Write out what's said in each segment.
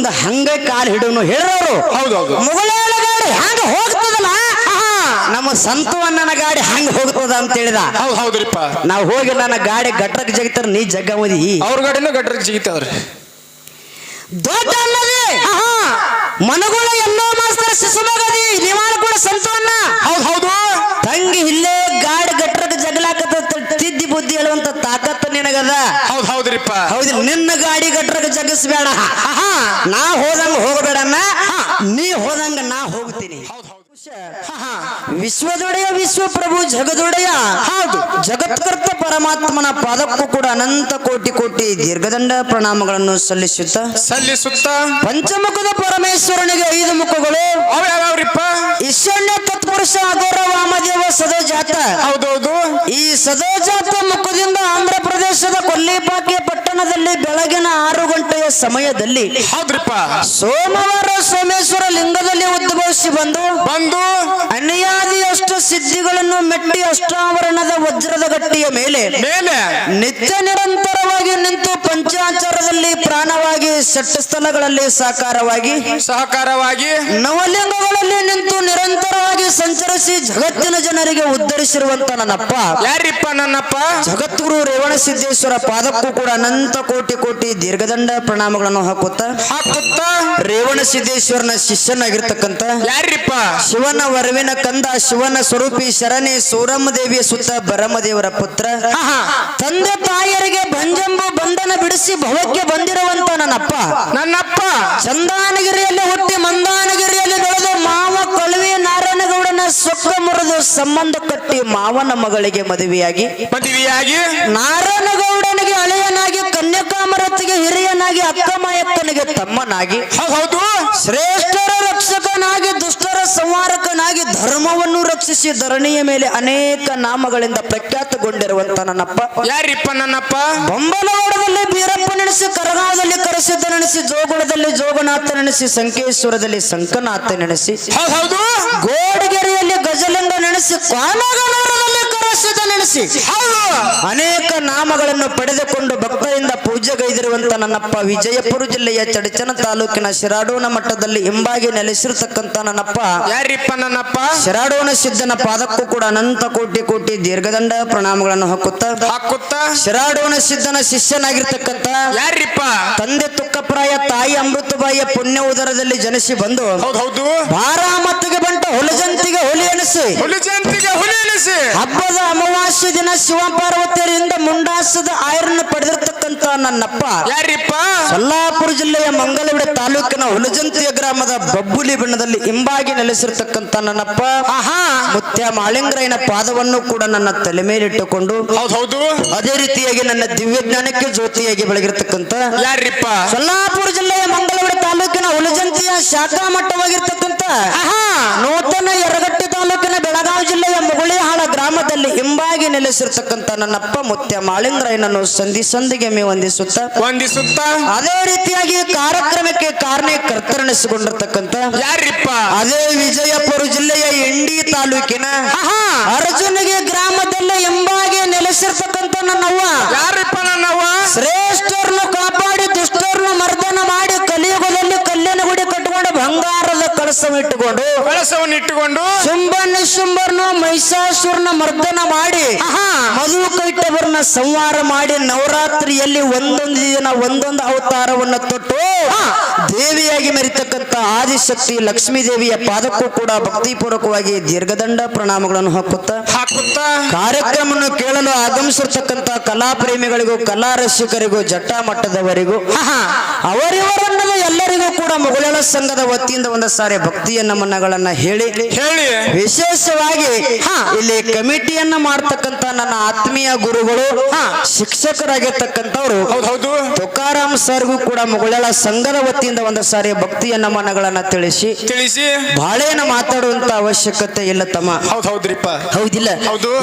ಮುಂದ ಹಂಗ ಕಾಲ್ ಹಿಡೋನು ಹೇಳಿರೋರು. ಹೌದೌದು. ಮುಗುಳೇಳ ಗಾಡಿ ಹಂಗ ಹೋಗ್ತದಲ್ಲ, ನಮ್ಮ ಸಂತವಣ್ಣನ ಗಾಡಿ ಹಂಗ ಹೋಗ್ತದ ಅಂತ ಹೇಳಿದ. ಹೌದ್ರಿಪ್ಪ. ನಾವ್ ಹೋಗಿ ನನ್ನ ಗಾಡಿ ಗಟ್ರಕ್ ಜಗಿತಾರ, ನೀ ಜಗ್ಗಮದಿ ಅವ್ರ ಗಾಡಿನೂ ಗಟ್ರಕ್ ಜಿಗಿತಾವ್ರಿ. ದೊಡ್ಡ ಅಲ್ಲದೆ ಮನಗುಳ ಎಲ್ಲೋ ಮಾಸ್ತರ್ ಶಿಶುಮಗದಿ ನಿವಾಳ ಕೂಡ ಸಂತವನ್ನ. ಹೌದು. ತಂಗಿ ಇಲ್ಲೇ ಗಾಡಿ ಗಟ್ರಕ್ ಜಗಲಾಕತ್ತ ತಿದ್ದಿ ಬುದ್ಧಿ ಹೇಳುವಂತ ತಾಕತ್ತ ನಿನಗದ. ಹೌದ್ರಿಪ್ಪ. ಹೌದಿಲ್ಲ, ನಿನ್ನ ಗಾಡಿ ಗಟ್ರಕ್ ಜಗಿಸ್ಬೇಡ. ನಾ ಹೋದಂಗ ಹೋಗಬೇಡಮ್ಮ, ನೀ ಹೋದಂಗ ನಾ ಹೋಗ್ತೀನಿ. ವಿಶ್ವದೊಡೆಯ ವಿಶ್ವಪ್ರಭು ಜಗದೊಡೆಯ ಹೌದು ಜಗತ್ಕರ್ತ ಪರಮಾತ್ಮನ ಪಾದಕ್ಕೂ ಕೂಡ ಅನಂತ ಕೋಟಿ ಕೋಟಿ ದೀರ್ಘದಂಡ ಪ್ರಣಾಮಗಳನ್ನು ಸಲ್ಲಿಸುತ್ತ ಪಂಚಮುಖದ ಪರಮೇಶ್ವರನಿಗೆ 5 ಮುಖಗಳು. ಯಾವ್ಯಾವ್ರಿಪ್ಪ? ಈಶಾನ್ಯ ತತ್ಪುರುಷ ಅಘೋರ ವಾಮದೇವ ಸದೋಜಾತ. ಹೌದೌದು. ಈ ಸದೋಜಾತ ಮುಖದಿಂದ ಆಂಧ್ರ ಪ್ರದೇಶದ ಕೊಲ್ಲಿಪಾಕೆ ಪಟ್ಟಣದಲ್ಲಿ ಬೆಳಗಿನ 6 ಗಂಟೆಯ ಸಮಯದಲ್ಲಿ ಹೌದ್ರಿಪ್ಪ ಸೋಮವಾರ ಸೋಮೇಶ್ವರ ಲಿಂಗದಲ್ಲಿ ಉದ್ಭವಿಸಿ ಬಂದು ಅನ್ಯಾದಿಯಷ್ಟು ಸಿದ್ಧಿಗಳನ್ನು ಮೆಟ್ಟಿ ಅಷ್ಟಾವರಣದ ವಜ್ರದ ಗಟ್ಟಿಯ ಮೇಲೆ ನಿತ್ಯ ನಿರಂತರವಾಗಿ ನಿಂತು ಪಂಚಾಚಾರದಲ್ಲಿ ಪ್ರಾಣವಾಗಿ ಷಟ್ ಸ್ಥಳಗಳಲ್ಲಿ ಸಹಕಾರವಾಗಿ ನವಲಿಂಗಗಳಲ್ಲಿ ನಿಂತು ನಿರಂತರವಾಗಿ ಸಂಚರಿಸಿ ಜಗತ್ತಿನ ಜನರಿಗೆ ಉದ್ಧರಿಸಿರುವಂತ ನನ್ನಪ್ಪ ಯಾರಿಪ್ಪ? ನನ್ನಪ್ಪ ಜಗದ್ಗುರು ರೇವಣ ಸಿದ್ದೇಶ್ವರ ಪಾದಕ್ಕೂ ಕೂಡ ಅನಂತ ಕೋಟಿ ಕೋಟಿ ದೀರ್ಘದಂಡ ಪ್ರಣಾಮಗಳನ್ನು ಹಾಕುತ್ತಾ ರೇವಣ ಸಿದ್ದೇಶ್ವರನ ಶಿಷ್ಯನಾಗಿರ್ತಕ್ಕಂಥ ಯಾರಿಪ್ಪ? ಶಿವನ ವರವಿನ ಕಂದ, ಶಿವನ ಸ್ವರೂಪಿ ಶರಣೆ ಸೂರಮ್ಮ ದೇವಿಯ ಸುತ್ತ ಬರಮದೇವರ ಪುತ್ರ, ತಂದೆ ತಾಯಿಯರಿಗೆ ಬಂಜಂಬು ಬಂಧನ ಬಿಡಿಸಿ ಭವಕ್ಕೆ ಬಂದಿರುವಂತ ನನ್ನಪ್ಪ ಚಂದಾನಗಿರಿಯಲ್ಲಿ ಹುಟ್ಟಿ ಮಂದಾನಗಿರಿಯಲ್ಲಿ ಬೆಳೆದು ಮಾವ ಕಳುವಿ ನಾರಾಯಣಗೌಡನ ಸೊಕ್ಕ ಮುರಿದು ಸಂಬಂಧ ಕಟ್ಟಿ ಮಾವನ ಮಗಳಿಗೆ ಮದುವೆಯಾಗಿ ನಾರಾಯಣಗೌಡನಿಗೆ ಅಳೆಯನಾಗಿ ಕನ್ಯಾಕಾಮರತಿಗೆ ಹಿರಿಯನಾಗಿ ಅಕ್ಕಮಾಯಕ್ಕನಿಗೆ ತಮ್ಮನಾಗಿ ಶ್ರೇಷ್ಠರ ರಕ್ಷಕನಾಗಿ ದುಷ್ಟರ ಸಂಹಾರಕನಾಗಿ ಧರ್ಮವನ್ನು ರಕ್ಷಿಸಿ ಧರಣಿಯ ಮೇಲೆ ಅನೇಕ ನಾಮಗಳಿಂದ ಪ್ರಖ್ಯಾತಗೊಂಡಿರುವಂತ ನನ್ನಪ್ಪ ಯಾರಿಪ್ಪ? ನನ್ನಪ್ಪ ಬೊಂಬಲಗೌಡದಲ್ಲಿ ಬೀರಪ್ಪ ನೆನೆಸಿ, ಕರಗಾವದಲ್ಲಿ ಕರಸಿದ್ದ ನೆನೆಸಿ, ಜೋಗುಳದಲ್ಲಿ ಜೋಗನಾಥ ನೆನೆಸಿ, ಸಂಕೇಶ್ವರದಲ್ಲಿ ಸಂಕನಾಥ ನೆನೆಸಿ, ಗೋಡಗೆರೆಯಲ್ಲಿ ಗಜಲಿಂಗ ನೆನೆಸಿ, ಕಾಮಗನೂರದಲ್ಲಿ ಕರಸಿದ್ದ ನೆನೆಸಿ ಅನೇಕ ನಾಮಗಳನ್ನು ಪಡೆದುಕೊಂಡು ಭಕ್ತರಿಂದ ಪೂಜೆಗೈದಿರುವಂತ ನನ್ನಪ್ಪ ವಿಜಯಪುರ ಜಿಲ್ಲೆಯ ಚಡಚನ ತಾಲೂಕಿನ ಶಿರಾಡೋನ ಮಠದಲ್ಲಿ ಹಿಂಬಾಗಿ ನೆಲೆಸಿರತಕ್ಕಂತ ನನ್ನಪ್ಪ ಯಾರಿಪ್ಪ? ನನ್ನಪ್ಪ ಶಿರಾಡೋನ ಸಿದ್ಧನ ಪಾದಕ್ಕೂ ಕೂಡ ಅನಂತ ಕೋಟಿ ಕೋಟಿ ದೀರ್ಘದಂಡ ಪ್ರಣಾಮಗಳನ್ನು ಹಾಕುತ್ತಾ ಶಿರಾಡೋನ ಸಿದ್ಧನ ಶಿಷ್ಯನಾಗಿರ್ತಕ್ಕಂಥ ಯಾರಿಪ್ಪ? ತಂದೆ ತುಕ್ಕಪ್ರಾಯ ತಾಯಿ ಅಮೃತಬಾಯಿಯ ಪುಣ್ಯ ಉದರದಲ್ಲಿ ಜನಿಸಿ ಬಂದು ಬಾರಾಮತಿಗೆ ಬಂಟ ಹುಲಿಜಂತಿಗೆ ಹುಲಿ ಎನಿಸಿ ಹಬ್ಬದ ಅಮಾವಾಸ್ಯ ದಿನ ಶಿವ ಪಾರ್ವತಿಯರಿಂದ ಮುಂಡಾಸದ ಆಯರನ್ನು ಪಡೆದಿರ್ತಕ್ಕಂಥ ನನ್ನಪ್ಪ ಯಾರಿಪ್ಪ? ಸೊಲ್ಲಾಪುರ ಜಿಲ್ಲೆಯ ಮಂಗಲವಿಡ ತಾಲೂಕಿನ ಹುಲಜಂತಿಯ ಗ್ರಾಮದ ಬಬ್ಬುಲಿ ಬಣ್ಣದಲ್ಲಿ ಹಿಂಬಾಗಿ ನೆಲೆಸಿರ್ತಕ್ಕಂಥ ನನ್ನಪ್ಪ ಮುತ್ಯ ಮಾಳಿಂಗರಾಯನ ಪಾದವನ್ನು ಕೂಡ ನನ್ನ ತಲೆ ಮೇಲಿಟ್ಟುಕೊಂಡು ಅದೇ ರೀತಿಯಾಗಿ ನನ್ನ ದಿವ್ಯ ಜ್ಞಾನಕ್ಕೆ ಜ್ಯೋತಿಯಾಗಿ ಬೆಳಗಿರ್ತಕ್ಕಂಥ ಯಾರಿಪ್ಪ? ಸೊಲ್ಲಾಪುರ ಜಿಲ್ಲೆಯ ಮಂಗಲವಿಡ ತಾಲೂಕಿನ ಹುಲಜಂತಿಯ ಶಾಖಾ ಮಟ್ಟವಾಗಿರ್ತಕ್ಕಂಥ ನೂತನ ಯರಗಟ್ಟಿ ತಾಲೂಕಿನ ಬೆಳಗಾವಿ ಜಿಲ್ಲೆಯ ಮುಗುಳಿಹಾಳ ಗ್ರಾಮದಲ್ಲಿ ಹಿಂಬಾಗಿ ನೆಲೆಸಿರ್ತಕ್ಕಂಥ ನನ್ನಪ್ಪ ಮುತ್ಯ ಮಾಳಿಂಗರಾಯನನ್ನು ಸಂಧಿಗೆ ವಂದಿಸುತ್ತಾ ಅದೇ ರೀತಿಯಾಗಿ ಕಾರ್ಯಕ್ರಮಕ್ಕೆ ಕಾರಣಕರ್ತರೆನಿಸಿಕೊಂಡಿರ್ತಕ್ಕಂಥ ಯಾರಿಪ್ಪ? ಅದೇ ವಿಜಯಪುರ ಜಿಲ್ಲೆಯ ಇಂಡಿ ತಾಲೂಕಿನ ಅರ್ಜುನಿಗೆ ಗ್ರಾಮದಲ್ಲಿ ಹಿಂಬಾಗಿ ನೆಲೆಸಿರ್ತಕ್ಕಂಥ ನನ್ನವ್ವ ಯಾರಿಪ್ಪ? ನನ್ನವ್ವ ಶ್ರೇಷ್ಠರನ್ನು ಕಾಪಾಡಿ ದುಷ್ಟರನ್ನು ಮರ್ದನ ಮಾಡಿ ಕಲಿಯುಗದಲ್ಲಿ ಕಲ್ಯಾಣ ಗುಡಿ ಕಟ್ಟಿಕೊಂಡು ಬಂಗಾರದ ಕಳಸವನ್ನಿಟ್ಟುಕೊಂಡು ಶುಂಭ ನಿಶುಂಭರನ್ನು ಮಹಿಷಾಸುರನ ಮರ್ದನ ಮಾಡಿ ಮಧು ಕೈಟವರನ್ನ ಸಂಹಾರ ಮಾಡಿ ನವರಾತ್ರಿಯಲ್ಲಿ ಒಂದೊಂದು ದಿನ ಒಂದೊಂದು ಅವತಾರವನ್ನು ತೊಟ್ಟು ದೇವಿಯಾಗಿ ಮೆರಿತಕ್ಕಂಥ ಆದಿಶಕ್ತಿ ಲಕ್ಷ್ಮೀ ದೇವಿಯ ಪಾದಕ್ಕೂ ಕೂಡ ಭಕ್ತಿಪೂರ್ವಕವಾಗಿ ದೀರ್ಘದಂಡ ಪ್ರಣಾಮಗಳನ್ನು ಹಾಕುತ್ತಾ ಕಾರ್ಯಕ್ರಮವನ್ನು ಕೇಳಲು ಆಗಮಿಸಿರ್ತಕ್ಕಂಥ ಕಲಾ ಪ್ರೇಮಿಗಳಿಗೂ ಕಲಾ ರಸಿಕರಿಗೂ ಜಟ್ಟ ಮಟ್ಟದವರಿಗೂ ಅವರಿವರನ್ನದ ಎಲ್ಲರಿಗೂ ಕೂಡ ಮುಗುಳೇಳ ಸಂಘದ ವತಿಯಿಂದ ಒಂದು ಸಾರಿ ಭಕ್ತಿಯ ನಮನಗಳನ್ನ ಹೇಳಿ ವಿಶೇಷವಾಗಿ ಇಲ್ಲಿ ಕಮಿಟಿಯನ್ನ ಮಾಡ್ತಕ್ಕಂಥ ನನ್ನ ಆತ್ಮೀಯ ಗುರುಗಳು ಶಿಕ್ಷಕರಾಗಿರ್ತಕ್ಕಂಥವ್ರು ತುಕಾರಾಮ್ ಸರ್ಗೂ ಕೂಡ ಮುಗುಳೇಳ ಸಂಘದ ವತಿಯಿಂದ ಒಂದು ಸಾರಿ ಭಕ್ತಿಯ ನಮನಗಳನ್ನ ತಿಳಿಸಿ ಬಾಳೇನ ಮಾತಾಡುವಂತ ಅವಶ್ಯಕತೆ ಇಲ್ಲ ತಮ್ಮ. ಹೌದಿಲ್ಲ?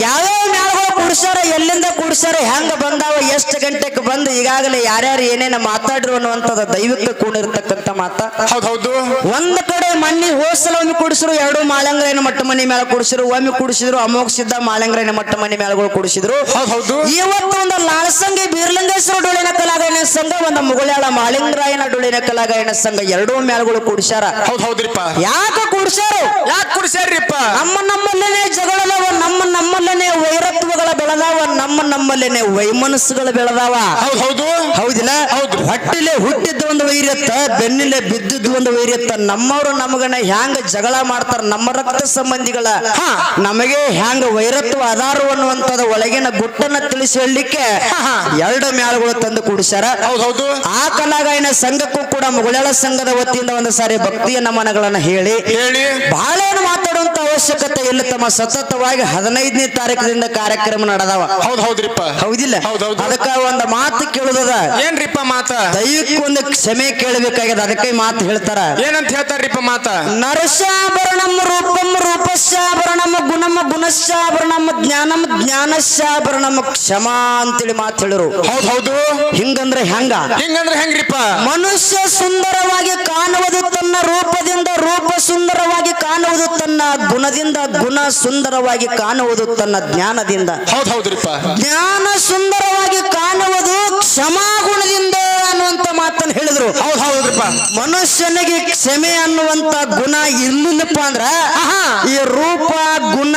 ಯಾವ್ಯಾವ ಮ್ಯಾಳಗಳು ಕೂಡ್ಸಾರ, ಎಲ್ಲಿಂದ ಕೂಡ್ಸಾರ, ಹೆಂಗ ಬಂದಾವ, ಎಷ್ಟು ಗಂಟೆಗೆ ಬಂದು ಈಗಾಗಲೇ ಯಾರ್ಯಾರು ಏನೇನ ಮಾತಾಡಿರು ಅನ್ನುವಂಥದ್ದು ದೈವಿಕ ಕೂಡಿರ್ತಕ್ಕಂಥ ಮಾತ. ಒಂದ್ ಕಡೆ ಮಣ್ಣಿ ಹೋಸಲ ಒಮ್ಮೆ ಕೂಡಿಸಿರು, 2 ಮಾಳಂಗರಾಯನ ಮಟ್ಟ ಮನೆ ಮೇಳ ಕೂಡಿಸಿರು, ಒಮ್ಮೆ ಕೂಡಿಸಿದ್ರು ಅಮೋಘ ಸಿದ್ಧ ಮಾಳಂಗರಾಯನ ಮಟ್ಟ ಮನೆ ಮೇಳಗಳು ಕೂಡಿಸಿದ್ರು. ಇವತ್ತು ಒಂದು ಲಾಳಸಂಗಿ ಬೀರ್ಲಿಂಗೇಶ್ವರ ಡೋಳಿನ ಕಲಾಗಾಯನ ಸಂಘ ಒಂದು ಮುಗುಳ್ಯಾಳ ಮಾಳಿಂಗರಾಯನ ಡೊಳ್ಳಿನ ಕಲಾಗಾಯನ ಸಂಘ ಎರಡೂ ಮ್ಯಾಲ್ಗಳು ಕೂಡಿಸ್ಯಾರ. ಹೌದ್ರಿಪ್ಪ. ಯಾಕೆ ಕೂಡಿಸ್ಯಾರು? ಯಾಕೆ ಕುಡಿಸ್ಯಾರಿಪ್ಪ? ನಮ್ಮಲ್ಲೇನೆ ಜಗಳದಾವ, ನಮ್ಮಲ್ಲೇನೆ ವೈರತ್ವಗಳ ಬೆಳೆದಾವ, ನಮ್ಮಲ್ಲೇನೆ ವೈಮನಸ್ಸುಗಳು ಬೆಳೆದಾವ. ಹೌದು. ಹೌದಿಲ್ಲ? ಹೌದು. ಹೊಟ್ಟಿಲೆ ಹುಟ್ಟಿದ್ದ ಒಂದು ವೈರ್ಯತ್ತ, ಬೆನ್ನಿಲೆ ಬಿದ್ದಿದ್ದ ಒಂದು ವೈರ್ಯತ್ತ. ನಮ್ಮವ್ರು ನಮಗನ ಹ್ಯಾಂಗ ಜಗಳ ಮಾಡ್ತಾರ, ನಮ್ಮ ರಕ್ತ ಸಂಬಂಧಿಗಳ ನಮಗೆ ಹ್ಯಾಂಗ ವೈರತ್ವ ಅದಾರು ಅನ್ನುವಂಥದ್ದು ಒಳಗಿನ ಗುಟ್ಟನ್ನ ತಿಳಿಸಿ ಹೇಳಲಿಕ್ಕೆ ಎರಡು ಮ್ಯಾಳುಗಳು ತಂದು ಕೂಡಿಸ್ಯಾರ. ಹೌದು. ಆ ಕಲಾಗಾಯನ ಸಂಘಕ್ಕೂ ಕೂಡ ಮುಗುಳ್ಯಾಳ ಸಂಘದ ವತಿಯಿಂದ ಒಂದು ಸಾರಿ ಭಕ್ತಿಯ ನಮನಗಳನ್ನ ಹೇಳಿ ಬಹಳ ಏನು ಮಾತಾಡುವಂತ ಅವಶ್ಯಕತೆ ಇಲ್ಲ ತಮ್ಮ. ಸತತವಾಗಿ 15ನೇ ತಾರೀಕಿನಿಂದ ಕಾರ್ಯಕ್ರಮ ನಡೆದವ. ಹೌದ್ರಿಪ್ಪ. ಹೌದಿಲ್ಲ? ಅದಕ್ಕ ಒಂದು ಮಾತು ಕೇಳುದದ. ಏನ್ರಿಪ್ಪ ಮಾತ? ದೈವಕ್ಕೆ ಒಂದು ಕ್ಷಮೆ ಕೇಳಬೇಕಾಗ್ಯದ. ಅದಕ್ಕೆ ಮಾತು ಹೇಳ್ತಾರ. ಏನಂತ ಹೇಳ್ತಾರ್ರಿಪ್ಪ ಮಾತ? ನರಸಾಭರಣಂ ರೂಪಂ ರೂಪಸ್ಯಾಭರಣಂ ಗುಣಂ ಗುಣಸ್ಯಾಭರಣಂ ಜ್ಞಾನಂ ಜ್ಞಾನಸ್ಯಾಭರಣಂ ಕ್ಷಮಾ ಅಂತೇಳಿ ಮಾತು ಹೇಳಿರು. ಹೌದು. ಹಿಂಗಂದ್ರೆ ಹೆಂಗ್ರಿಪ್ಪ? ಮನುಷ್ಯ ಸುಂದರವಾಗಿ ಕಾಣುವುದು ತನ್ನ ರೂಪದಿಂದ, ರೂಪ ಸುಂದರವಾಗಿ ಕಾಣುವುದು ತನ್ನ ಗುಣದಿಂದ, ಗುಣ ಸುಂದರವಾಗಿ ಕಾಣುವುದು ತನ್ನ ಜ್ಞಾನದಿಂದ, ಹೌದ್ರಿಪ್ಪ. ಜ್ಞಾನ ಸುಂದರವಾಗಿ ಕಾಣುವುದು ಕ್ಷಮಾಗುಣದಿಂದ ಅನ್ನುವಂತ ಮಾತನ್ನು ಹೇಳಿದ್ರು. ಹೌದ್ರಿಪ್ಪ. ಮನುಷ್ಯನಿಗೆ ಕ್ಷಮೆ ಅನ್ನುವಂತ ಗುಣ ಇರ್ಲಿಲ್ಲಪ್ಪ ಅಂದ್ರ ಈ ರೂಪ ಗುಣ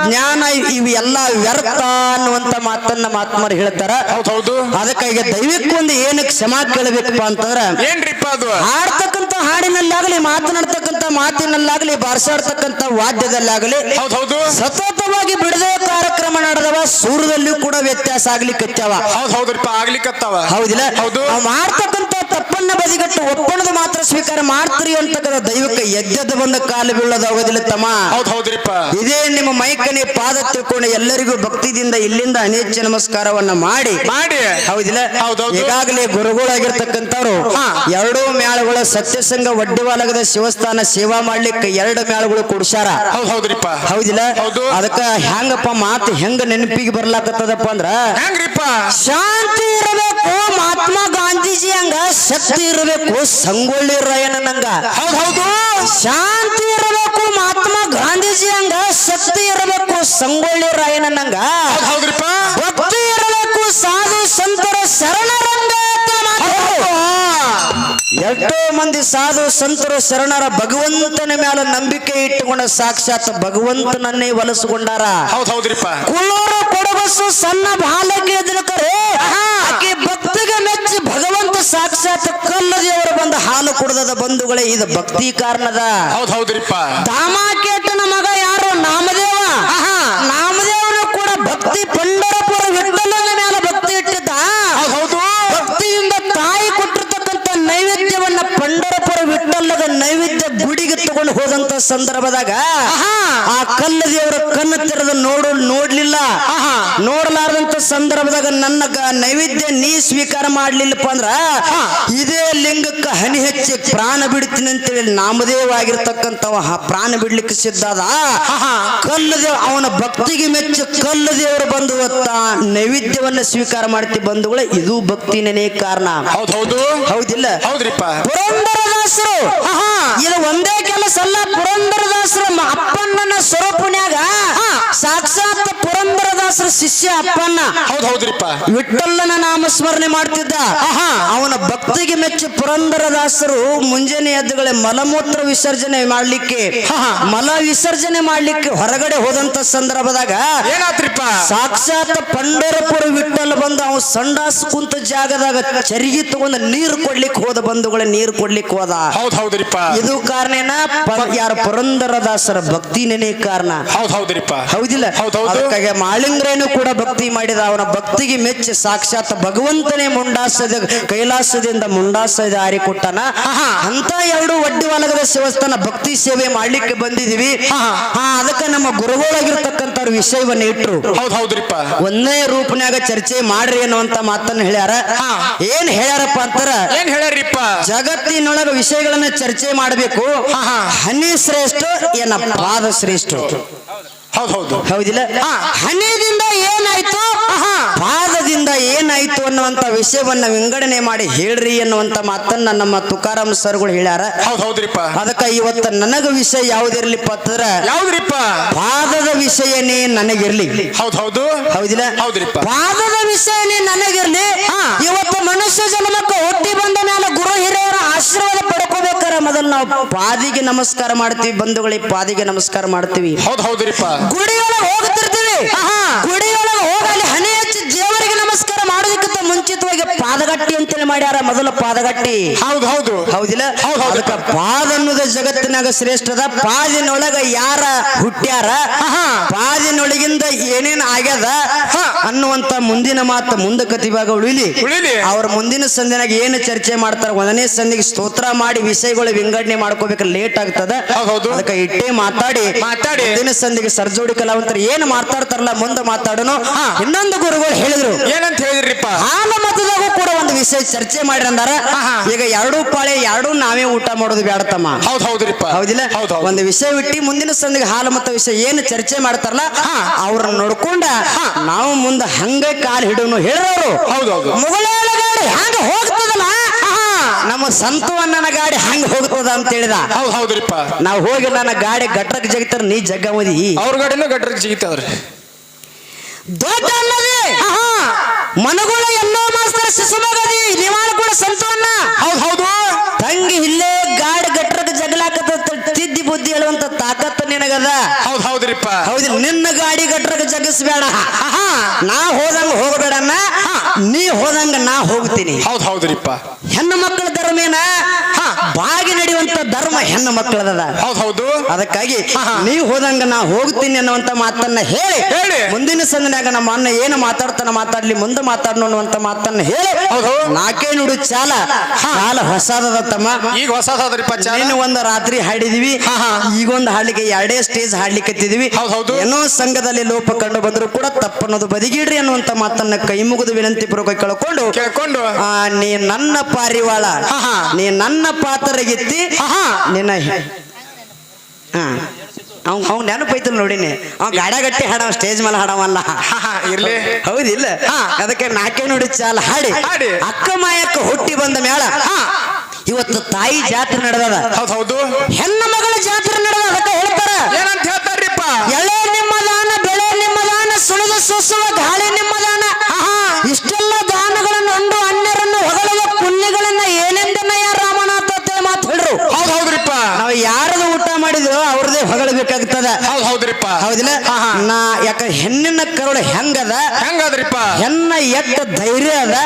ಜ್ಞಾನ ಇವೆಲ್ಲ ವ್ಯರ್ಥ ಅನ್ನುವಂತ ಮಾತನ್ನ ಮಾತ್ಮಾರು ಹೇಳ್ತಾರ. ಹೌದು. ಅದಕ್ಕಾಗಿ ದೈವಕ್ಕೆ ಒಂದು ಏನು ಕ್ಷಮಾ ಕೇಳಬೇಕಪ್ಪ ಅಂತಂದ್ರ ಏನ್ರಿಪ್ಪ ಅದು? ಹಾಡ್ತಕ್ಕಂಥ ಹಾಡಿನಲ್ಲಾಗಲಿ, ಮಾತನಾಡ್ತಕ್ಕಂಥ ಮಾತಿನಲ್ಲಾಗಲಿ, ಬಾರಿಸಾಡ್ತಕ್ಕಂಥ ವಾದ್ಯದಲ್ಲಾಗಲಿ ಹೌದು. ಸತತವಾಗಿ ಬಿಡದೆ ಕಾರ್ಯಕ್ರಮ ನಡೆದವ. ಸೂರದಲ್ಲಿಯೂ ಕೂಡ ವ್ಯತ್ಯಾಸ ಆಗ್ಲಿಕ್ಕತ್ತಾವ. ಹೌದ್ರಿಪ್ಪ. ಆಗ್ಲಿಕ್ಕತ್ತಾವ. ಹೌದಿಲ್ಲ? ಹೌದು. ನಾವು ಮಾಡ್ತಕ್ಕಂಥ ತಪ್ಪನ್ನ ಬದಿಗಟ್ಟು ಒಪ್ಪಣದ ಮಾತ್ರ ಸ್ವೀಕಾರ ಮಾಡ್ತೀರಿ ಅಂತಕ್ಕಂಥ ದೈವಕ್ಕೆ ಎದ್ದೆದ್ದು ಬಂದ ಕಾಲು ಬೀಳೋದಾಗೋದಿಲ್ಲ ತಮ್ಮ. ಹೌದ್ರಿಪ್ಪ. ಇದೇ ನಿಮ್ಮ ಮೈಕನಿ ಪಾದ ತಿಳ್ಕೊಂಡು ಎಲ್ಲರಿಗೂ ಭಕ್ತಿದಿಂದ ಇಲ್ಲಿಂದ ಅನೇಕ ನಮಸ್ಕಾರವನ್ನ ಮಾಡಿ ಹೌದಿಲ್ಲ? ಈಗಾಗಲೇ ಗುರುಗಳಾಗಿರ್ತಕ್ಕಂಥವ್ರು ಎರಡೂ ಮ್ಯಾಳುಗಳ ಸತ್ಯಸಂಗ ವಡ್ಡಿವಾಲಗದ ಶಿವಸ್ಥಾನ ಸೇವಾ ಮಾಡ್ಲಿಕ್ಕೆ ಎರಡು ಮ್ಯಾಳುಗಳು ಕೂಡ್ಸ್ಯಾರ. ಹೌದ್ರಿಪ್ಪ. ಹೌದಿಲ್ಲ? ಅದಕ್ಕ ಹೆಂಗಪ್ಪ ಮಾತು ಹೆಂಗ ನೆನಪಿಗೆ ಬರ್ಲಾಕತ್ತದಪ್ಪ ಅಂದ್ರ ಹೆಂಗ್ರಿಪ್ಪ? ಶಾಂತಿ ಇರಬೇಕು ಮಹಾತ್ಮ ಗಾಂಧೀಜಿ ಹಂಗ, ಶಕ್ತಿ ಇರಬೇಕು ಸಂಗೊಳ್ಳಿ ರಾಯಣ್ಣನಂಗ. ಹೌದು. ಶಾಂತಿ ಇರಬೇಕು ಮಹಾತ್ಮ ಗಾಂಧೀಜಿ ಹಂಗ, ಶಕ್ತಿ ಇರಬೇಕು ಸಂಗೊಳ್ಳಿ ರಾಯಣ್ಣನಂಗ. ಹೌದ್ರಿಪ್ಪ. ಭಕ್ತಿ ಇರಬೇಕು ಸಾಧು ಸಂತರ ಶರಣರಂಗ. ಎಷ್ಟೋ ಮಂದಿ ಸಾಧು ಸಂತರು ಶರಣರ ಭಗವಂತನ ಮೇಲೆ ನಂಬಿಕೆ ಇಟ್ಟುಕೊಂಡ ಸಾಕ್ಷಾತ್ ಭಗವಂತನನ್ನೇ ಒಲಿಸಿಕೊಂಡಾರ. ಹೌದ್ರಿಪ್ಪ. ಕುಳ್ಳೂರು ಕೊಡಗಸು ಸಣ್ಣ ಬಾಲಕಿ ಎದುರುಕರೆ ಆಕೆ ಭಕ್ತಿಗೆ ಮೆಚ್ಚಿ ಭಗವಂತ ಸಾಕ್ಷಾತ್ ಕಲ್ಲದೇವರು ಬಂದ ಹಾಲು ಕುಡದ ಬಂಧುಗಳೇ, ಇದು ಭಕ್ತಿ ಕಾರಣದ. ಹೌದ್ರಿಪ್ಪ. ದಾಮಾಕೇಟನ ಮಗ ಯಾರು? ನಾಮದೇವ. ನಾಮದೇವನು ಕೂಡ ಭಕ್ತಿ ಪಂಡರಪುರ ವಿಠಲನ ಮೇಲೆ ಭಕ್ತಿ ಇಟ್ಟಿದ್ದ. ಭಕ್ತಿಯಿಂದ ತಾಯಿ ಕೊಟ್ಟಿರ್ತಕ್ಕಂಥ ನೈವೇದ್ಯವನ್ನ ಪಂಡರಪುರ ವಿಠಲದ ನೈವೇದ್ಯ ಗುಡಿಗೆ ತಗೊಂಡು ಹೋದಂತ ಸಂದರ್ಭದಾಗ ಆ ಕಲ್ಲ ದೇವರ ಕಣ್ಣು ತೆರೆದು ನೋಡ್ಲಿಲ್ಲ. ನೋಡಲಾರದಂತ ಸಂದರ್ಭದಾಗ ನನ್ನ ನೈವೇದ್ಯ ನೀ ಸ್ವೀಕಾರ ಮಾಡ್ಲಿಲ್ಲಪ್ಪ ಅಂದ್ರ ಇದೇ ಲಿಂಗಕ್ಕೆ ಹನಿ ಹೆಚ್ಚಿ ಪ್ರಾಣ ಬಿಡ್ತೀನಿ ಅಂತೇಳಿ ನಾಮದೇವ ಆಗಿರ್ತಕ್ಕಂಥವ ಪ್ರಾಣ ಬಿಡ್ಲಿಕ್ಕೆ ಸಿದ್ಧಾದ. ಕಲ್ಲದೇವ ಅವನ ಭಕ್ತಿಗೆ ಮೆಚ್ಚಿ ಕಲ್ಲ ದೇವರು ಬಂದು ನೈವೇದ್ಯವನ್ನ ಸ್ವೀಕಾರ ಮಾಡ್ತಿ ಬಂಧುಗಳೇ, ಇದು ಭಕ್ತಿನೇ ಕಾರಣ. ಹೌದಿಲ್ಲ? ಹೌದ್ರಿಪ್ಪ. ಪುರಂದರದಾಸರು ಇದು ಒಂದೇ ಕೆಲಸ ಅಲ್ಲ. ಪುರಂದರದಾಸರು ಅಪ್ಪಣ್ಣನ ಸ್ವರೂಪನ್ಯಾಗ ಸಾಕ್ಷಾತ್ ಪುರಂದರದಾಸರ ಶಿಷ್ಯ ಅಪ್ಪಣ್ಣ. ಹೌದ್ರಿಪ್ಪ. ವಿಠಲನ ನಾಮಸ್ಮರಣೆ ಮಾಡ್ತಿದ್ದ. ಅವನ ಭಕ್ತಿಗೆ ಮೆಚ್ಚಿ ಪುರಂದರದಾಸರು ಮುಂಜಾನೆ ಎದ್ದುಗಳೇ ಮಲಮೂತ್ರ ವಿಸರ್ಜನೆ ಮಾಡ್ಲಿಕ್ಕೆ, ಮಲ ವಿಸರ್ಜನೆ ಮಾಡ್ಲಿಕ್ಕೆ ಹೊರಗಡೆ ಹೋದಂತ ಸಂದರ್ಭದಾಗ ಏನಾತ್ರಿಪ್ಪ? ಸಾಕ್ಷಾತ್ ಪಂಡರಪುರ ವಿಠಲ ಬಂದು ಅವ ಸಂಡಾಸ್ ಕುಂತ ಜಾಗದಾಗ ಚರಿಗಿ ತಗೊಂಡು ನೀರು ಕೊಡ್ಲಿಕ್ಕೆ ಹೋದ ಬಂಧುಗಳ ನೀರು ಕೊಡ್ಲಿಕ್ಕೆ ಹೋದ. ಹೌದ್ರಿಪ್ಪ. ಇದು ಕಾರಣನ ಯಾರ ಪುರಂದರದಾಸರ ಭಕ್ತಿನೇ ಕಾರಣ. ಹೌದ್ರಿಪ್ಪ. ಹೌದಿಲ್ಲ? ಅದಕ್ಕಾಗಿ ಮಾಳಿಂಗ್ರೇನು ಕೂಡ ಭಕ್ತಿ ಮಾಡಿದ. ಅವನ ಭಕ್ತಿಗೆ ಮೆಚ್ಚಿ ಸಾಕ್ಷಾತ್ ಭಗವಂತನೇ ಕೈಲಾಸದಿಂದ ಮುಂಡಾಸದ ಹಾರಿ ಕೊಟ್ಟನ. ಅಂತ ಎರಡು ವಡ್ಡಿವಾಲಗದ ಶಿವಸ್ಥಾನ ಭಕ್ತಿ ಸೇವೆ ಮಾಡ್ಲಿಕ್ಕೆ ಬಂದಿದೀವಿ. ಅದಕ್ಕೆ ನಮ್ಮ ಗುರುಗಳಾಗಿರ್ತಕ್ಕಂಥವ್ರ ವಿಷಯವನ್ನ ಇಟ್ರು. ಹೌದ್ರಿಪ್ಪ. ಒಂದೇ ರೂಪನ್ಯಾಗ ಚರ್ಚೆ ಮಾಡ್ರಿ ಅನ್ನುವಂತ ಮಾತನ್ನ ಹೇಳ್ಯಾರ. ಏನ್ ಹೇಳ್ಯಾರಪ್ಪ ಅಂತಾರ, ಏನ್ ಹೇಳ್ಯಾರಿಪ್ಪ? ಜಗತ್ತಿನೊಳಗ ವಿಷಯಗಳನ್ನ ಚರ್ಚೆ ಮಾಡಬೇಕು. ಹನಿ ಶ್ರೇಷ್ಠ ಏನ ಪಾದ ಶ್ರೇಷ್ಠ. ಹೌದಿಲ್ಲ? ಹನಿದಿಂದ ಏನಾಯ್ತು? ಪಾದದಿಂದ ಏನಾಯ್ತು ಅನ್ನುವಂತ ವಿಷಯವನ್ನ ವಿಂಗಡಣೆ ಮಾಡಿ ಹೇಳ್ರಿ ಅನ್ನುವಂತ ಮಾತನ್ನ ನಮ್ಮ ತುಕಾರಾಮ್ ಸರ್ಗಳು ಹೇಳ್ಯಾರ. ಹೌದ್ರಿಪ್ಪ. ಅದಕ್ಕ ಇವತ್ತ ನನಗ ವಿಷಯ ಯಾವ್ದಿರ್ಲಿಪ್ಪ ಅಂತಂದ್ರ ಯಾವ್ದ್ರಿಪ್ಪ? ಪಾದದ ವಿಷಯನೇ ನನಗಿರ್ಲಿ. ಹೌದು ಹೌದಿಲ್ಲ? ಹೌದ್ರಿಪ್ಪ. ಪಾದದ ವಿಷಯನೇ ನನಗಿರ್ಲಿ. ಇವತ್ತು ಮನುಷ್ಯ ಜನ್ಮಕ್ಕೆ ಹುಟ್ಟಿ ಬಂದ ಮೇಲೆ ಗುರು ಹಿರಿಯರ ಆಶೀರ್ವಾದ ಪಡ್ಕೋಬೇಕಾರ ಮೊದಲು ನಾವು ಪಾದಿಗೆ ನಮಸ್ಕಾರ ಮಾಡ್ತೀವಿ. ಬಂಧುಗಳಿಗೆ ಪಾದಿಗೆ ನಮಸ್ಕಾರ ಮಾಡ್ತೀವಿ. ಹೌದ್ರಿಪ್ಪ. ಗುಡಿಯೊಳಗೆ ಹೋಗ್ತಿರ್ತೀವಿ. ಗುಡಿಯೊಳಗೆ ಹೋಗಲಿ ಹಣೆ ಹಚ್ಚಿ ದೇವರಿಗೆ ನಮಸ್ಕಾರ ಮಾಡೋದಕ್ಕಿಂತ ಮುಂಚಿತವಾಗಿ ಪಾದಗಟ್ಟಿ ಅಂತೇಳಿ ಮಾಡ್ಯಾರ. ಮೊದಲು ಪಾದಗಟ್ಟಿ. ಹೌದು ಹೌದಿಲ್ಲ? ಅದಕ್ಕ ಪಾದ ಅನ್ನೋದು ಜಗತ್ತಿನಾಗ ಶ್ರೇಷ್ಠದ. ಪಾದಿನೊಳಗ ಯಾರ ಹುಟ್ಟ್ಯಾರ, ಪಾದಿನೊಳಗಿಂದ ಏನೇನ್ ಆಗ್ಯದ ಅನ್ನುವಂತ ಮುಂದಿನ ಮಾತು ಮುಂದೆ ಕತಿಭಾಗ ಉಳಿಲಿ. ಅವ್ರ ಮುಂದಿನ ಸಂದಿನಾಗ ಏನು ಚರ್ಚೆ ಮಾಡ್ತಾರ, ಒಂದನೇ ಸಂದಿಗೆ ಸ್ತೋತ್ರ ಮಾಡಿ ವಿಷಯಗಳು ವಿಂಗಡಣೆ ಮಾಡ್ಕೋಬೇಕು, ಲೇಟ್ ಆಗ್ತದ. ಅದಕ್ಕೆ ಇಟ್ಟೇ ಮಾತಾಡಿ ಮುಂದಿನ ಸಂದಿಗೆ ಸರ್ಜೋಡಿ ಕಲಾವಂತರು ಏನು ಮಾತಾಡ್ತಾರಲ್ಲ ಮುಂದೆ ಮಾತಾಡೋನು. ಇನ್ನೊಂದು ಗುರುಗಳು ಹೇಳಿದ್ರು, ಏನಂತ ಹೇಳಿದ್ರಿಪ್ಪ? ಹಾಲ ಮತದಾಗೂ ಕೂಡ ಒಂದು ವಿಷಯ ಚರ್ಚೆ ಮಾಡಿರಂದಾರ. ಈಗ ಎರಡೂ ಪಾಳೆ ಎರಡೂ ನಾವೇ ಊಟ ಮಾಡೋದು ಬೇಡತಮ್ಮ. ಹೌದ್ರಿಪ್ಪ. ಹೌದಿಲ್ಲ? ಒಂದು ವಿಷಯ ಬಿಟ್ಟು ಮುಂದಿನ ಸಂದಿಗೆ ಹಾಲು ಮತ ವಿಷಯ ಏನು ಚರ್ಚೆ ಮಾಡ್ತಾರಲ್ಲ ಅವ್ರನ್ನ ನೋಡ್ಕೊಂಡ ನಾವು ಮುಂದೆ ಹಂಗ ಕಾಲ್ ಹಿಡೋನು ಹೇಳಿರೋರು. ಮುಗಳೇಳ ಗಾಡಿ ಹಂಗ ಹೋಗ್ತದಲ್ಲ, ನಮ್ಮ ಸಂತವಣ್ಣನ ಗಾಡಿ ಹಂಗ ಹೋಗ್ತದ ಅಂತ ಹೇಳಿದ. ಹೌದ್ರಿಪ್ಪ. ನಾವು ಹೋಗಿ ನನ್ನ ಗಾಡಿ ಗಟ್ರಕ್ ಜಗಿತಾರ, ನೀ ಜಗ್ಗ ಓದಿ ಅವ್ರ ಗಾಡಿನೂ ಗಟ್ರಕ್ ಜಿಗಿತಾವ್ರಿ. ದೊಡ್ಡ ಅಲ್ಲದೆ ಮನಗುಳ ಎಲ್ಲೋ ಮಾಸ್ತರ್ ಶಿಶುಮಗದಿ ನಿವಾಳ ಕೂಡ ಸಂತವನ್ನ. ಹೌದು ತಂಗಿ ಇಲ್ಲೇ ಗಾಡಿ ಗಟ್ರಕ್ ಜಗಲಾಕತ್ತ ತಿದ್ದಿ ಬುದ್ಧಿ ಹೇಳುವಂತ ತಾಕತ್ತು ನಿನಗದ. ಹೌದ್ರಿಪ್ಪ. ಹೌದಿಲ್ಲ? ನಿನ್ನ ಗಾಡಿ ಗಟ್ರಕ್ ಜಗಿಸ್ಬೇಡ, ನಾ ಹೋದಂಗ ಹೋಗಬೇಡನ್ನ, ನೀ ಹೋದಂಗ ನಾ ಹೋಗ್ತೀನಿ. ಹೌದ್ರಿಪ್ಪ. ಹೆಣ್ಣು ಮಕ್ಕಳ ಧರ್ಮೇನ ಬಾಗಿ ನಡೆಯುವಂತ ಧರ್ಮ ಹೆಣ್ಣು ಮಕ್ಕಳದ. ಹೌದು. ಅದಕ್ಕಾಗಿ ನೀ ಹೋದಂಗ ನಾ ಹೋಗ್ತೀನಿ ಅನ್ನುವಂತ ಮಾತನ್ನ ಹೇಳಿ ಮುಂದಿನ ಸಂದಿನಾಗ ನಮ್ಮ ಅಣ್ಣ ಏನು ಮಾತಾಡ್ತಾನ ಮಾತಾಡ್ಲಿ, ಮುಂದೆ ಮಾತಾಡೋಣ ಅನ್ನುವಂತ ಮಾತನ್ನ ಹೇಳಿ ನಾಲ್ಕೇ ನುಡು ಚಾಲ ಹೊಸದ ತಮ್ಮ. ಈಗ ಹೊಸದ್ರಿಪ್ಪ. ನೀನು ಒಂದು ರಾತ್ರಿ ಹಾಡಿದಿವಿ, ಈಗೊಂದು ಹಾಡ್ಲಿಕ್ಕೆ ಎರಡೇ ಸ್ಟೇಜ್ ಹಾಡ್ಲಿಕ್ಕೆ ಏನೋ ಸಂಘದಲ್ಲಿ ಲೋಪ ಕಂಡು ಬಂದ್ರು ಕೂಡ ತಪ್ಪನ್ನೋದು ಬದಿಗಿಡ್ರಿ ಅನ್ನುವಂತ ಮಾತನ್ನ ಕೈ ಮುಗಿದು ವಿನಂತಿ ಪೂರ್ವಕ ಕೇಳ್ಕೊಂಡು ನೀ ನನ್ನ ಪಾರಿವಾಳ, ನೀ ನನ್ನ ಪಾತ್ರಗಿತ್ತಿ, ನಿನ್ನ ಅವ್ನು ನೆನಪೈತಲ್ ನೋಡಿನಿ. ಅವ್ ಗಾಡಗಟ್ಟಿ ಹಾಡವ, ಸ್ಟೇಜ್ ಮೇಲೆ ಹಾಡವಲ್ಲ. ಇರ್ಲಿ. ಹೌದಿಲ್ಲ? ಅದಕ್ಕೆ ನಾಕೆ ನುಡಿ ಚಾಲ ಹಾಡಿ ಅಕ್ಕ ಮಾಯಕ್ಕ ಹುಟ್ಟಿ ಬಂದ ಮೇಳ ಇವತ್ತು ತಾಯಿ ಜಾತ್ರೆ ನಡೆದದ. ಹೌದು. ಹೆಣ್ಣ ಮಗಳ ಜಾತ್ರೆ ನಡೆದ. ಅದಕ್ಕೆ ಹೇಳ್ತಾರ, ಏನಂತ ಹೇಳ್ತಾರ್ರಿಪ್ಪ? ಎಳೆ ನಿಮ್ಮ ದಾನ, ಬೆಳೆ ನಿಮ್ಮ ದಾನ, ಸುಳಿದ ಸೂಸುವ ಗಾಳಿ ನಿಮ್ಮ ದಾನ. ಇಷ್ಟೆಲ್ಲ ದಾನಗಳನ್ನು ಅಂದು ಅನ್ಯರನ್ನು ಹೊಗಳುವ ಪುಣ್ಯಗಳನ್ನ ಏನೆಂದನಯ್ಯ ರಾಮನಾಥ ಮಾತು ಹೇಳ್ರು. ಹೌದ್ರಿಪ್ಪ. ನಾವು ಯಾರದು ಊಟ ಮಾಡಿದ್ವೋ ಅವ್ರದೇ ಹೊಗಳಬೇಕಾಗ್ತದ. ಹೌದ್ರಿಪ್ಪ. ಹೌದಿಲ್ಲ? ಯಾಕ ಹೆಣ್ಣಿನ ಕರುಳು ಹೆಂಗದ್ರಿಪ್ಪ? ಹೆಣ್ಣ ಎತ್ತ ಧೈರ್ಯ ಅದ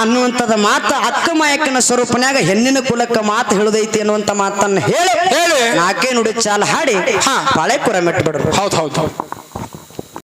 ಅನ್ನುವಂಥದ ಮಾತು ಅಕ್ಕ ಮಾಯಕ್ಕನ ಸ್ವರೂಪನ್ಯಾಗ ಹೆಣ್ಣಿನ ಕುಲಕ್ಕ ಮಾತು ಹೇಳುದೈತಿ ಅನ್ನುವಂತ ಮಾತನ್ನ ಹೇಳಿ ನಾಕೆ ನುಡಿ ಚಾಲ ಹಾಡಿ ಪಾಳೆ ಕುರ ಮೆಟ್ಟು ಬಿಡ್ರು. ಹೌದು.